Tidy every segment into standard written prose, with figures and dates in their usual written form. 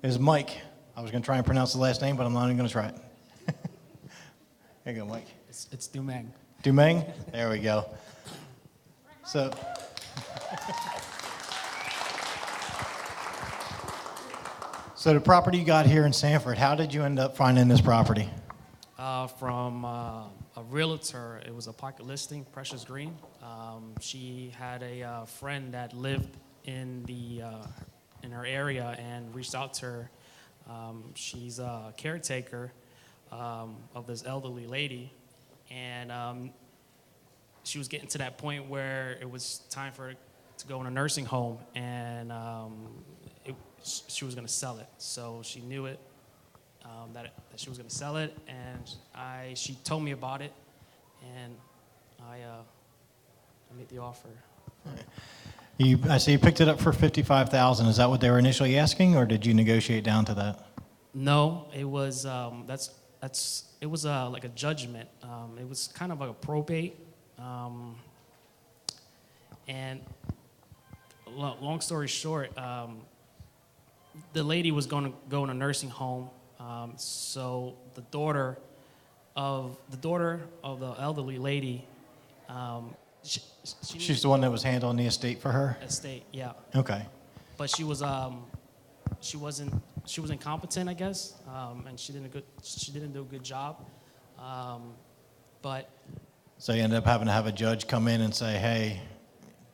is Mike. I was going to try and pronounce the last name, but I'm not even going to try it. There you go, Mike. It's Dumeng. Dumeng? There we go. So, so the property you got here in Sanford, how did you end up finding this property? From a realtor. It was a pocket listing, Precious Green. She had a friend that lived in her area and reached out to her. She's a caretaker of this elderly lady, and she was getting to that point where it was time for her to go in a nursing home, and she was going to sell it. So she knew it, that she was going to sell it, and she told me about it, and I made the offer. I see you picked it up for $55,000. Is that what they were initially asking, or did you negotiate down to that? No, it was it was like a judgment. It was kind of like a probate, and long story short, the lady was going to go in a nursing home. So the daughter of the elderly lady, She's the one that was handling the estate for her? Estate, yeah. Okay. But she wasn't competent, I guess, and she didn't do a good job. But So you ended up having to have a judge come in and say, hey,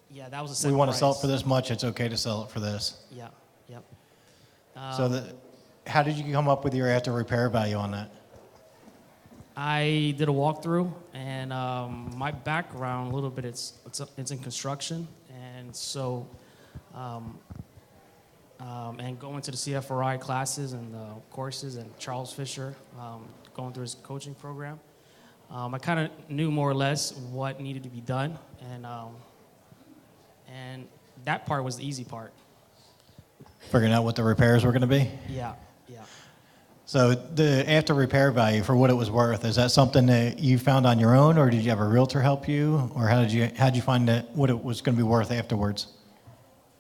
yeah, that was a set we want to price. sell it for this much, it's okay to sell it for this. Yeah, yep. How did you come up with your after repair value on that? I did a walkthrough, and my background a little bit it's in construction, and so and going to the CFRI classes and courses, and Charles Fisher going through his coaching program, I kind of knew more or less what needed to be done, and that part was the easy part. Figuring out what the repairs were going to be? Yeah. So the after repair value for what it was worth, is that something that you found on your own, or did you have a realtor help you, or how'd you find that what it was going to be worth afterwards?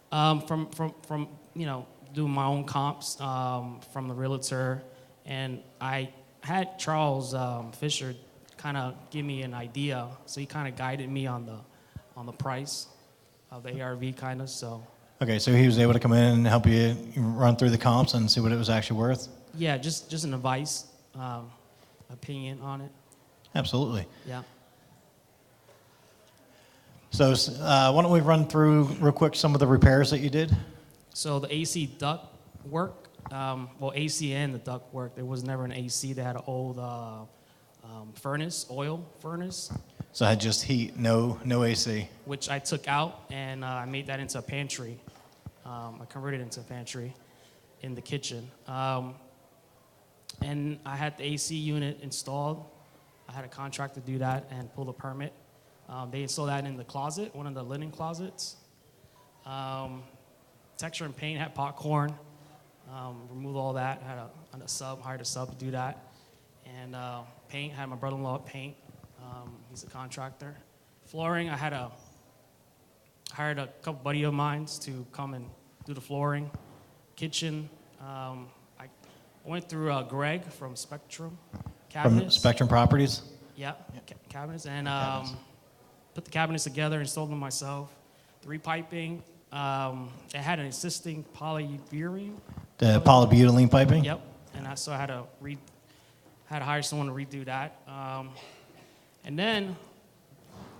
From doing my own comps from the realtor, and I had Charles Fisher kind of give me an idea, so he kind of guided me on the price of the ARV kind of. So Okay, so he was able to come in and help you run through the comps and see what it was actually worth? yeah, just an advice, opinion on it. Absolutely. Yeah. So why don't we run through real quick some of the repairs that you did? So the AC duct work, AC and the duct work, there was never an AC. They had an old oil furnace. So I had just heat, no AC. Which I took out, and I made that into a pantry. I converted it into a pantry in the kitchen. And I had the AC unit installed. I had a contractor do that and pull the permit. They installed that in the closet, one of the linen closets. Texture and paint, had popcorn. Removed all that, hired a sub to do that. And paint, had my brother-in-law paint. He's a contractor. Flooring, I hired a couple buddy of mine to come and do the flooring. Kitchen, I went through Greg from Spectrum Cabinets. From Spectrum Properties? Yeah, cabinets, and put the cabinets together, installed them myself. The repiping, it had an existing polybutylene. The polybutylene piping? Yep, and so I had to hire someone to redo that. And then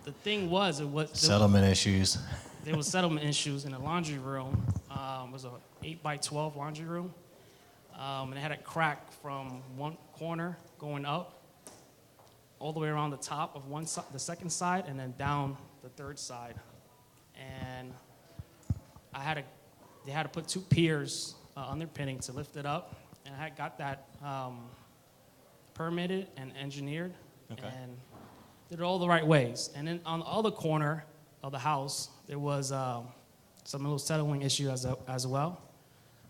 the thing was, Settlement issues. There was settlement issues in the laundry room. It was a 8x12 laundry room, and it had a crack from one corner going up, all the way around the top of one side, the second side, and then down the third side. And they had to put two piers underpinning to lift it up, and I had got that permitted and engineered, and did it all the right ways. And then on the other corner of the house, there was some little settling issue as well.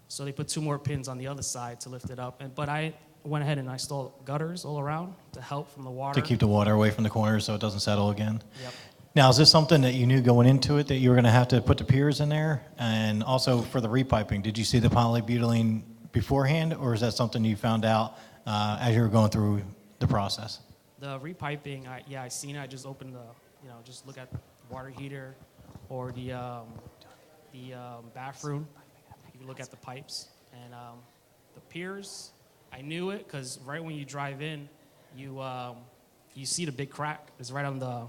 So they put two more pins on the other side to lift it up. But I went ahead and I installed gutters all around to help from the water. To keep the water away from the corners so it doesn't settle again? Yep. Now, is this something that you knew going into it that you were going to have to put the piers in there? And also for the repiping, did you see the polybutylene beforehand, or is that something you found out as you were going through the process? The repiping, I seen it. I just opened just look at the water heater or the bathroom. You can look at the pipes and the piers. I knew it because right when you drive in, you see the big crack. It's right on the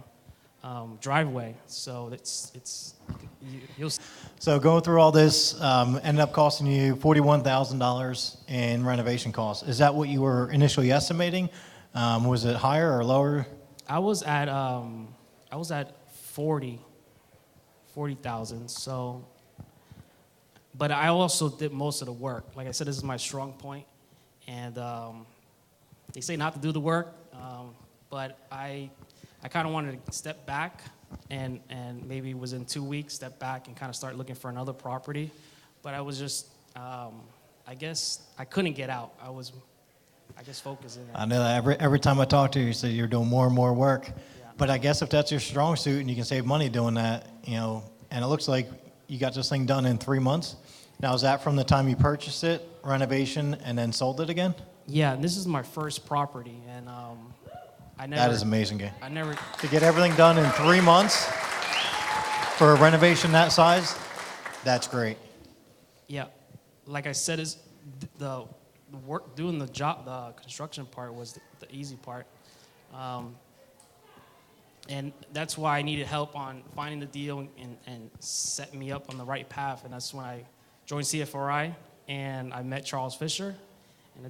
driveway. So you'll. So going through all this ended up costing you $41,000 in renovation costs. Is that what you were initially estimating? Was it higher or lower? I was at 40,000. So, but I also did most of the work. Like I said, this is my strong point, and they say not to do the work, but I kind of wanted to step back and maybe within 2 weeks step back and kind of start looking for another property. But I was just, I guess I couldn't get out. I guess focusing. I know that every time I talk to you, you say you're doing more and more work. Yeah. But I guess if that's your strong suit and you can save money doing that, and it looks like you got this thing done in 3 months. Now, is that from the time you purchased it, renovation, and then sold it again? Yeah, this is my first property, and That is amazing, Gay. I never. To get everything done in 3 months for a renovation that size, that's great. Yeah, like I said, is the work doing the job, the construction part was the easy part, and that's why I needed help on finding the deal and setting me up on the right path. And that's when I joined CFRI and I met Charles Fisher, and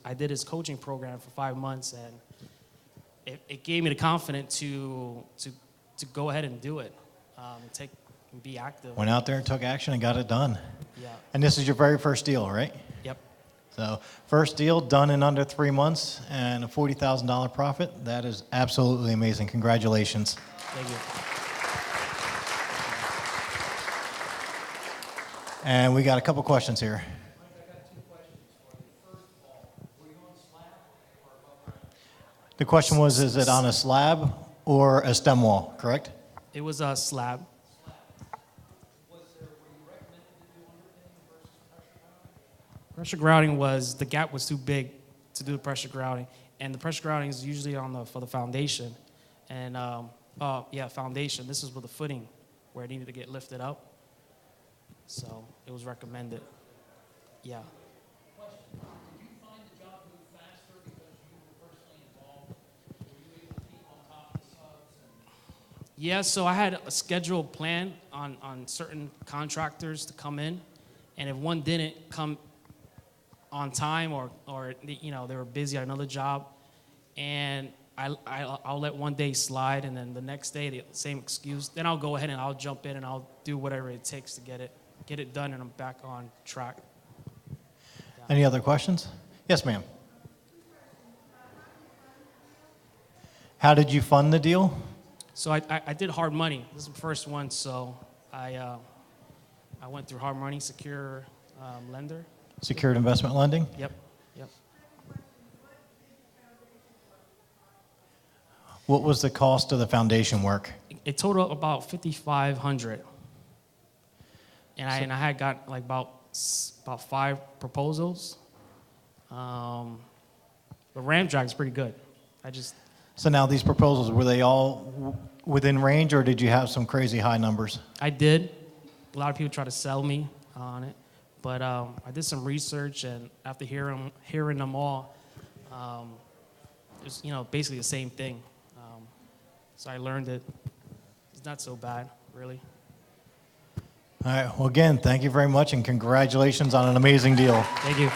I did his coaching program for 5 months, and it gave me the confidence to go ahead and do it, and be active. Went out there and took action and got it done. Yeah. And this is your very first deal, right? Yep. So first deal done in under 3 months and a $40,000 profit. That is absolutely amazing. Congratulations. Thank you. And we got a couple questions here. The question was, is it on a slab or a stem wall, correct? It was a slab. Pressure grouting was, the gap was too big to do the pressure grouting, and the pressure grouting is usually for the foundation, and foundation. This is with the footing where it needed to get lifted up, so it was recommended. Yeah. Question: did you find the job move faster because you were personally involved? Were you able to keep on top of the subs? Yeah, so I had a scheduled plan on certain contractors to come in, and if one didn't come on time or they were busy on another job, and I'll let one day slide, and then the next day the same excuse. Then I'll go ahead and I'll jump in and I'll do whatever it takes to get it done, and I'm back on track. Yeah. Any other questions? Yes, ma'am. How did you fund the deal? So I did hard money. This is the first one, so I went through hard money, secure lender. Secured investment lending? Yep. What was the cost of the foundation work? It totaled about $5,500, and I had got like about 5 proposals. The ramp drag is pretty good. So now these proposals, were they all within range, or did you have some crazy high numbers? I did. A lot of people try to sell me on it, but I did some research, and after hearing them all, it was basically the same thing. So I learned it. It's not so bad, really. All right. Well, again, thank you very much, and congratulations on an amazing deal. Thank you.